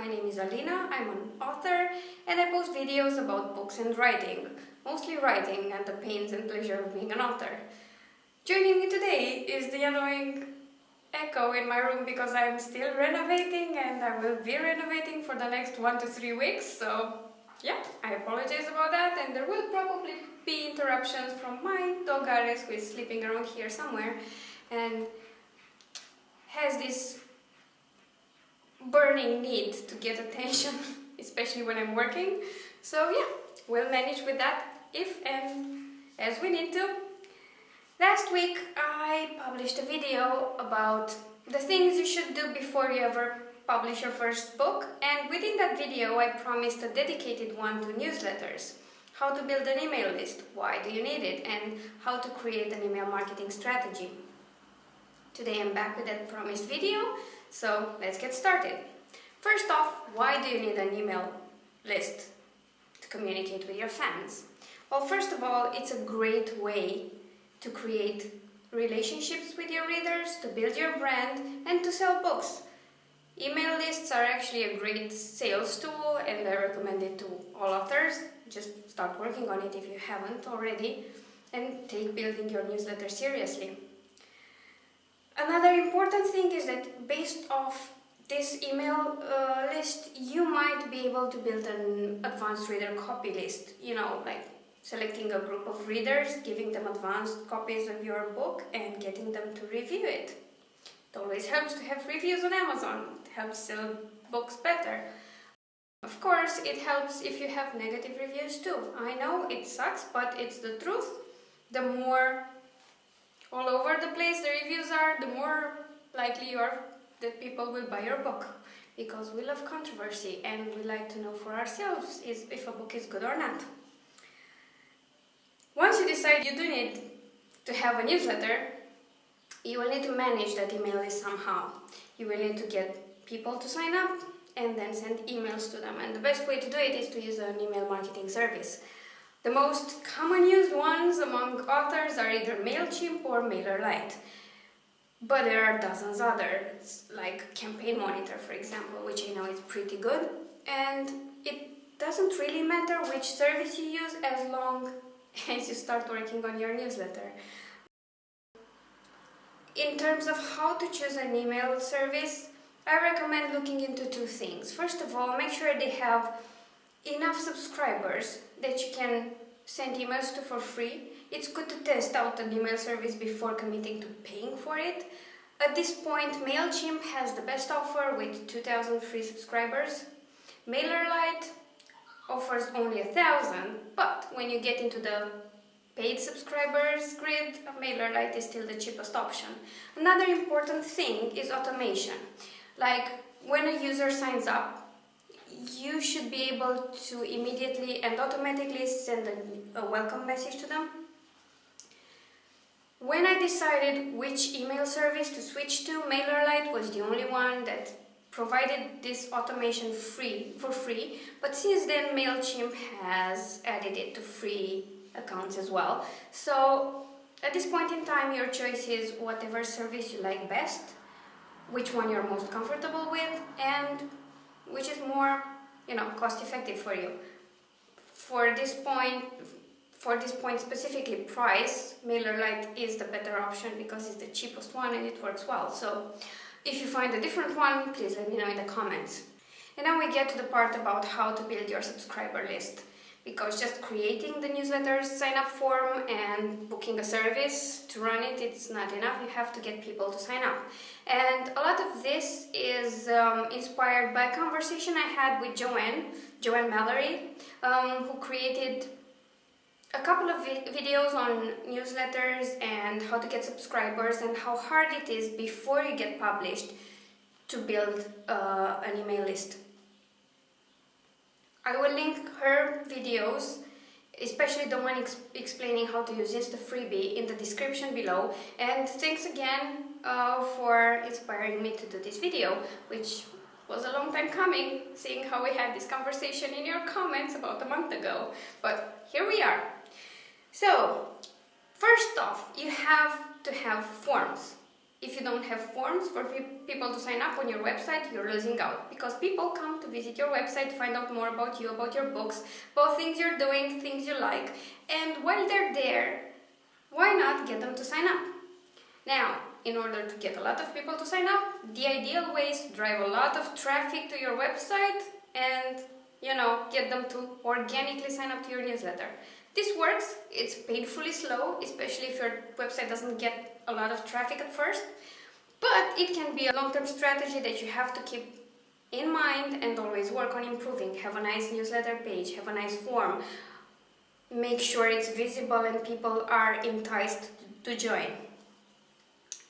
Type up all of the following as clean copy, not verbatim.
my name is Alina, I'm an author and I post videos about books and writing, mostly writing and the pains and pleasure of being an author. Joining me today is the annoying echo in my room because I'm still renovating and I will be renovating for the next 1 to 3 weeks, so yeah, I apologize about that, and there will probably be interruptions from my dog Ares, who is sleeping around here somewhere and has this burning need to get attention, especially when I'm working. So yeah, we'll manage with that if and as we need to. Last week I published a video about the things you should do before you ever publish your first book, and within that video I promised a dedicated one to newsletters. How to build an email list, why do you need it, and how to create an email marketing strategy. Today I'm back with that promised video, so let's get started. First off, why do you need an email list to communicate with your fans? Well, first of all, it's a great way to create relationships with your readers, to build your brand, and to sell books. Email lists are actually a great sales tool and I recommend it to all authors. Just start working on it if you haven't already and take building your newsletter seriously. Another important thing is that based off this email list, you might be able to build an advanced reader copy list, like selecting a group of readers, giving them advanced copies of your book and getting them to review it. It always helps to have reviews on Amazon. It helps sell books better. Of course, it helps if you have negative reviews too. I know it sucks, but it's the truth. The more all over the place the reviews are, the more likely you are that people will buy your book. Because we love controversy and we like to know for ourselves if a book is good or not. Once you decide you do need to have a newsletter, you will need to manage that email list somehow. You will need to get people to sign up and then send emails to them. And the best way to do it is to use an email marketing service. The most common used ones among authors are either MailChimp or MailerLite. But there are dozens others, like Campaign Monitor, for example, which I know is pretty good. And it doesn't really matter which service you use as long as you start working on your newsletter. In terms of how to choose an email service, I recommend looking into 2 things. First of all, make sure they have enough subscribers that you can send emails to for free. It's good to test out an email service before committing to paying for it. At this point, MailChimp has the best offer with 2,000 free subscribers. MailerLite offers only 1,000, but when you get into the paid subscribers grid, MailerLite is still the cheapest option. Another important thing is automation. Like when a user signs up, you should be able to immediately and automatically send a welcome message to them. When I decided which email service to switch to, MailerLite was the only one that provided this automation for free, but since then MailChimp has added it to free accounts as well. So at this point in time, your choice is whatever service you like best, which one you're most comfortable with, and which is more, cost effective for you. For this point specifically, price, MailerLite is the better option because it's the cheapest one and it works well. So if you find a different one, please let me know in the comments. And now we get to the part about how to build your subscriber list. Because just creating the newsletter sign up form and booking a service to run it, it's not enough. You have to get people to sign up. And a lot of this is inspired by a conversation I had with Joanne Mallory, who created a couple of videos on newsletters and how to get subscribers and how hard it is before you get published to build an email list. I will link her videos, especially the one explaining how to use Instafreebie, in the description below. And thanks again for inspiring me to do this video, which was a long time coming, seeing how we had this conversation in your comments about a month ago. But here we are. So, first off, you have to have forms. If you don't have forms for people to sign up on your website, you're losing out, because people come to visit your website, find out more about you, about your books, about things you're doing, things you like, and while they're there, why not get them to sign up? Now, in order to get a lot of people to sign up, the ideal way is to drive a lot of traffic to your website and, get them to organically sign up to your newsletter. This works. It's painfully slow, especially if your website doesn't get a lot of traffic at first, but it can be a long-term strategy that you have to keep in mind and always work on improving. Have a nice newsletter page, have a nice form, make sure it's visible and people are enticed to join.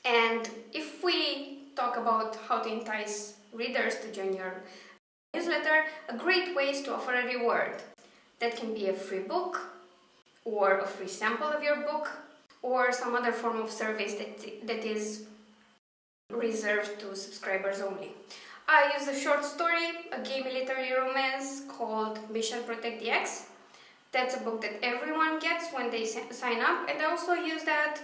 And if we talk about how to entice readers to join your newsletter, a great way is to offer a reward. That can be a free book, or a free sample of your book, or some other form of service that is reserved to subscribers only. I use a short story, a gay military romance called Mission Protect the X. That's a book that everyone gets when they sign up, and I also use that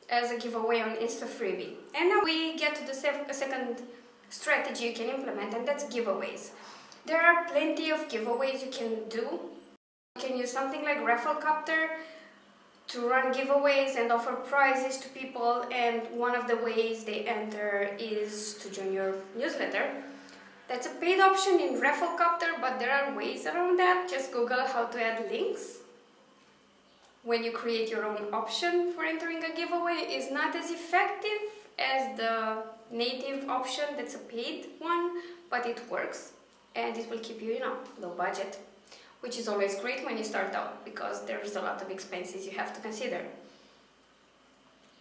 as a giveaway on Instafreebie. And now we get to the second strategy you can implement, and that's giveaways. There are plenty of giveaways you can do. You can use something like Rafflecopter to run giveaways and offer prizes to people, and one of the ways they enter is to join your newsletter. That's a paid option in Rafflecopter, but there are ways around that. Just Google how to add links. When you create your own option for entering a giveaway, is not as effective as the native option that's a paid one, but it works, and it will keep you, low budget, which is always great when you start out, because there's a lot of expenses you have to consider.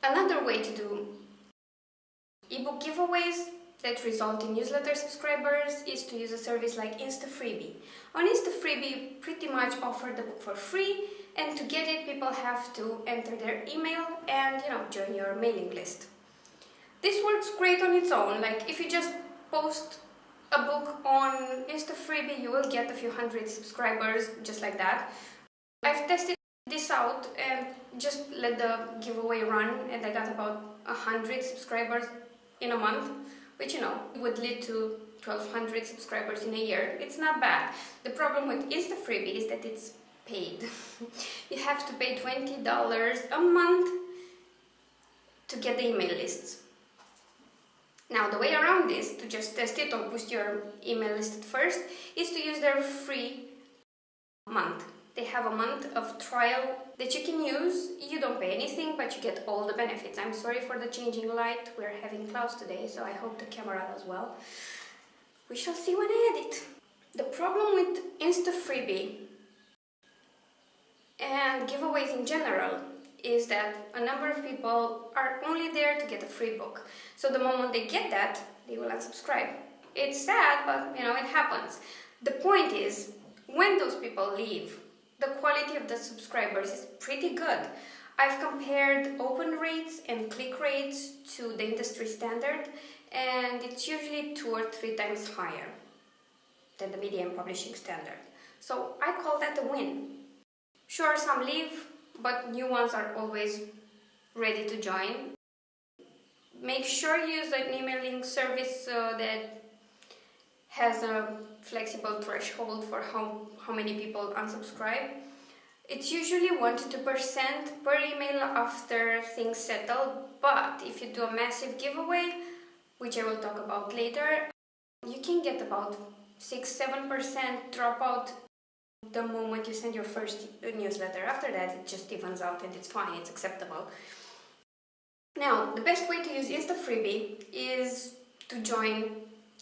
Another way to do ebook giveaways that result in newsletter subscribers is to use a service like Instafreebie. On Instafreebie, you pretty much offer the book for free, and to get it, people have to enter their email and, join your mailing list. This works great on its own. Like, if you just post a book on Instafreebie, you will get a few hundred subscribers just like that. I've tested this out and just let the giveaway run, and I got about 100 subscribers in a month, which would lead to 1,200 subscribers in a year. It's not bad. The problem with Instafreebie is that it's paid. You have to pay $20 a month to get the email lists. Now, the way around this, to just test it or boost your email list at first, is to use their free month. They have a month of trial that you can use. You don't pay anything, but you get all the benefits. I'm sorry for the changing light. We're having clouds today, so I hope the camera does well. We shall see when I edit. The problem with Instafreebie and giveaways in general is that a number of people are only there to get a free book. So the moment they get that, they will unsubscribe. It's sad, but it happens. The point is, when those people leave, the quality of the subscribers is pretty good. I've compared open rates and click rates to the industry standard, and it's usually 2 or 3 times higher than the media and publishing standard. So I call that a win. Sure, some leave, but new ones are always ready to join. Make sure you use an emailing service that has a flexible threshold for how many people unsubscribe. It's usually 1 to 2% per email after things settle, but if you do a massive giveaway, which I will talk about later, you can get about 6-7% dropout the moment you send your first newsletter. After that, it just evens out and it's fine, it's acceptable. Now, the best way to use Instafreebie is to join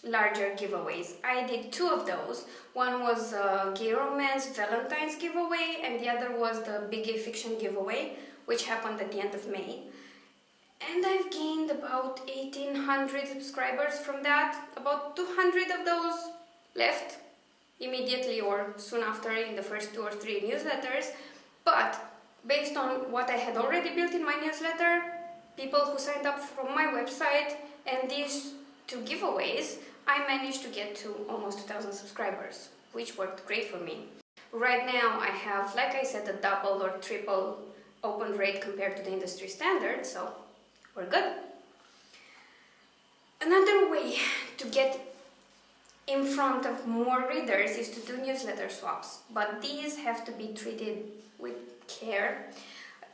larger giveaways. I did 2 of those. One was a gay romance Valentine's giveaway, and the other was the Big Gay Fiction giveaway, which happened at the end of May. And I've gained about 1,800 subscribers from that. About 200 of those left immediately or soon after in the first 2 or 3 newsletters. But based on what I had already built in my newsletter, people who signed up from my website, and these 2 giveaways, I managed to get to almost 2,000 subscribers, which worked great for me. Right now I have, like I said, a double or triple open rate compared to the industry standard, so we're good. Another way to get in front of more readers is to do newsletter swaps, but these have to be treated with care.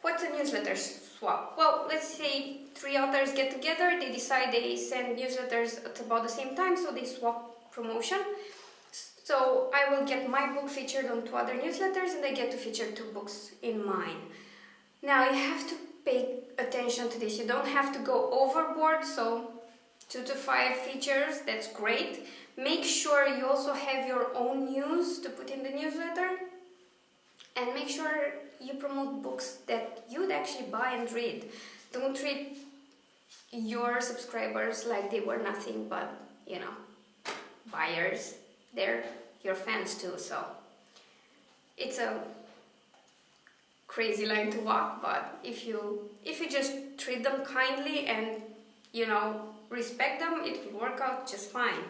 What's a newsletter swap? Well, let's say 3 authors get together, they decide they send newsletters at about the same time, so they swap promotion. So I will get my book featured on 2 other newsletters and they get to feature 2 books in mine. Now you have to pay attention to this. You don't have to go overboard, so 2 to 5 features, that's great. Make sure you also have your own news to put in the newsletter, and make sure you promote books that you'd actually buy and read. Don't treat your subscribers like they were nothing but, buyers. They're your fans too, so it's a crazy line to walk, but if you just treat them kindly and respect them, it will work out just fine.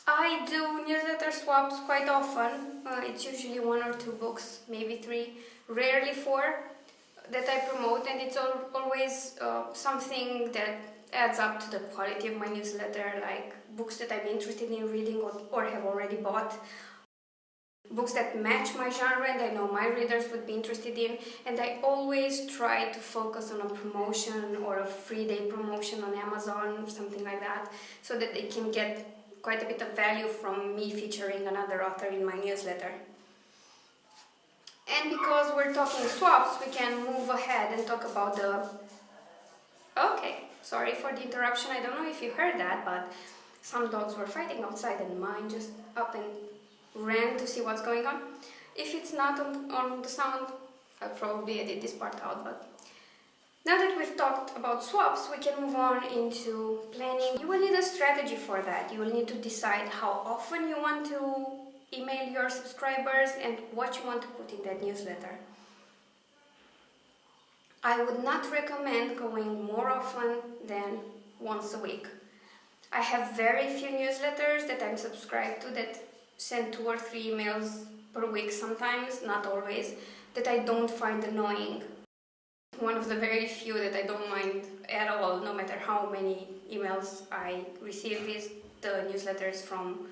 I do newsletter swaps quite often. It's usually 1 or 2 books, maybe 3, rarely 4 that I promote, and it's always something that adds up to the quality of my newsletter, like books that I'm interested in reading or have already bought, books that match my genre and I know my readers would be interested in, and I always try to focus on a promotion or a free day promotion on Amazon or something like that, so that they can get quite a bit of value from me featuring another author in my newsletter. And because we're talking swaps, we can move ahead and talk about Okay, sorry for the interruption. I don't know if you heard that, but some dogs were fighting outside and mine just up and ran to see what's going on. If it's not on the sound, I'll probably edit this part out, but now that we've talked about swaps, we can move on into planning. You will need a strategy for that. You will need to decide how often you want to email your subscribers and what you want to put in that newsletter. I would not recommend going more often than once a week. I have very few newsletters that I'm subscribed to that send 2 or 3 emails per week sometimes, not always, that I don't find annoying. One of the very few that I don't mind at all, no matter how many emails I receive, is the newsletters from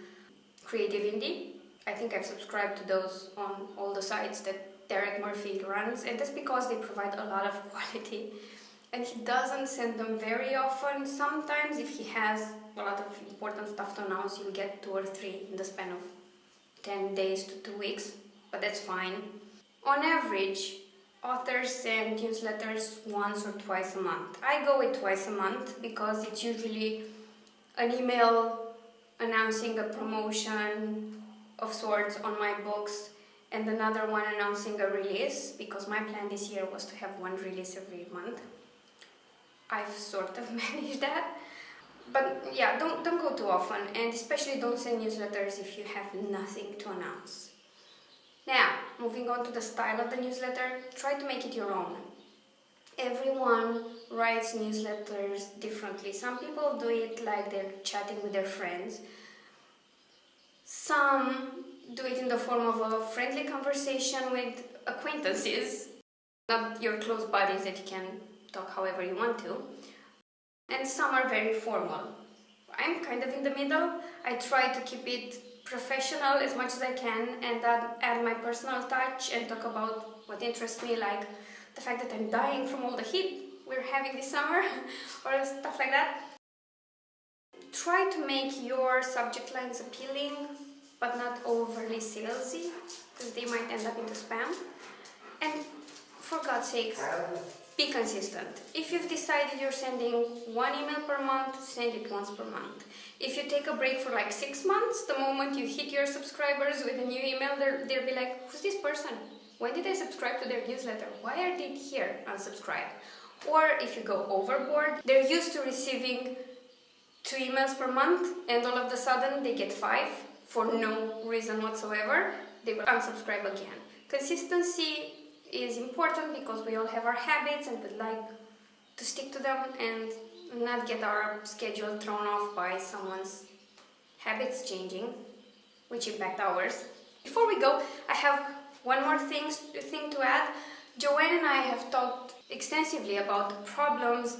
Creative Indie. I think I've subscribed to those on all the sites that Derek Murphy runs, and that's because they provide a lot of quality. And he doesn't send them very often. Sometimes if he has a lot of important stuff to announce, you'll get 2 or 3 in the span of 10 days to 2 weeks, but that's fine. On average, authors send newsletters once or twice a month. I go with twice a month because it's usually an email announcing a promotion of sorts on my books and another one announcing a release, because my plan this year was to have 1 release every month. I've sort of managed that. But yeah, don't go too often, and especially don't send newsletters if you have nothing to announce. Now, moving on to the style of the newsletter, try to make it your own. Everyone writes newsletters differently. Some people do it like they're chatting with their friends. Some do it in the form of a friendly conversation with acquaintances, not your close buddies that you can talk however you want to. And some are very formal. I'm kind of in the middle. I try to keep it professional as much as I can and add my personal touch and talk about what interests me, like the fact that I'm dying from all the heat we're having this summer or stuff like that. Try to make your subject lines appealing but not overly salesy, because they might end up into spam. And for God's sakes, be consistent. If you've decided you're sending 1 email per month, send it once per month. If you take a break for like 6 months, the moment you hit your subscribers with a new email, they'll be like, who's this person? When did I subscribe to their newsletter? Why are they here? Unsubscribe. Or if you go overboard, they're used to receiving 2 emails per month and all of a sudden they get 5 for no reason whatsoever. They will unsubscribe again. Consistency is important because we all have our habits and we'd like to stick to them and not get our schedule thrown off by someone's habits changing, which impact ours. Before we go, I have one more thing to add. Joanne and I have talked extensively about the problems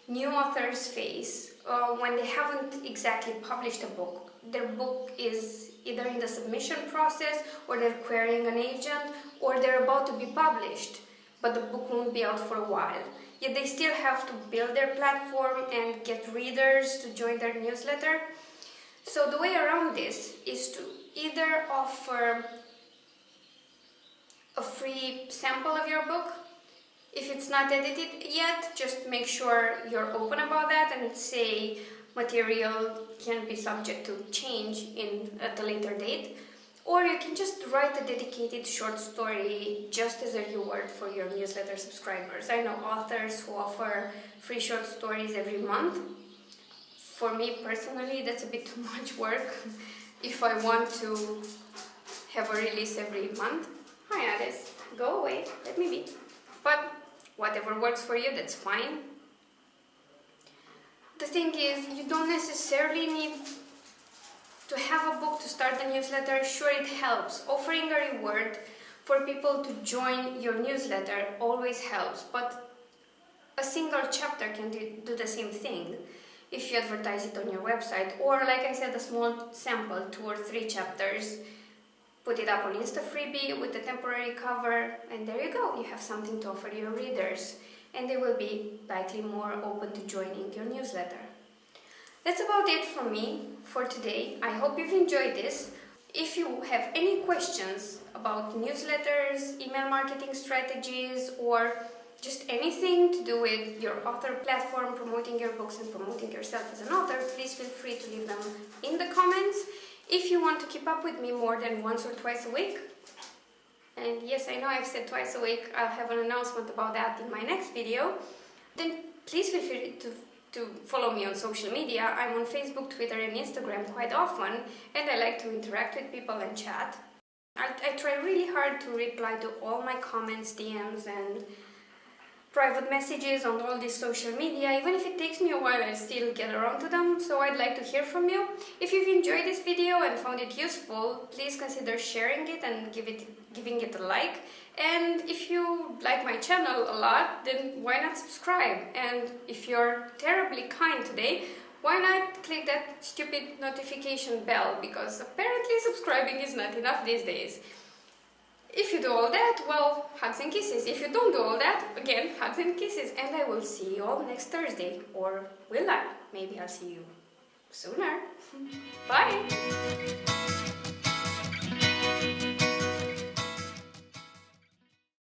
new authors face when they haven't exactly published a book. Their book is either in the submission process, or they're querying an agent, or they're about to be published, but the book won't be out for a while. Yet they still have to build their platform and get readers to join their newsletter. So the way around this is to either offer a free sample of your book. If it's not edited yet, just make sure you're open about that and say material can be subject to change at a later date. Or you can just write a dedicated short story just as a reward for your newsletter subscribers. I know authors who offer free short stories every month. For me personally, that's a bit too much work if I want to have a release every month. Hi Alice, go away, let me be. But whatever works for you, that's fine. The thing is, you don't necessarily need to have a book to start the newsletter. Sure, it helps. Offering a reward for people to join your newsletter always helps, but a single chapter can do the same thing if you advertise it on your website, or like I said, a small sample, 2 or 3 chapters. Put it up on Instafreebie with a temporary cover, and there you go. You have something to offer your readers, and they will be likely more open to joining your newsletter. That's about it for me for today. I hope you've enjoyed this. If you have any questions about newsletters, email marketing strategies, or just anything to do with your author platform, promoting your books and promoting yourself as an author, please feel free to leave them in the comments. If you want to keep up with me more than once or twice a week, and yes, I know I've said twice a week, I'll have an announcement about that in my next video, then please feel free to follow me on social media. I'm on Facebook, Twitter and Instagram quite often, and I like to interact with people and chat. I try really hard to reply to all my comments, DMs and private messages on all this social media. Even if it takes me a while, I still get around to them, so I'd like to hear from you. If you've enjoyed this video and found it useful, please consider sharing it and giving it a like. And if you like my channel a lot, then why not subscribe? And if you're terribly kind today, why not click that stupid notification bell? Because apparently subscribing is not enough these days. If you do all that, well, hugs and kisses. If you don't do all that, again, hugs and kisses. And I will see you all next Thursday. Or will I? Maybe I'll see you sooner. Bye!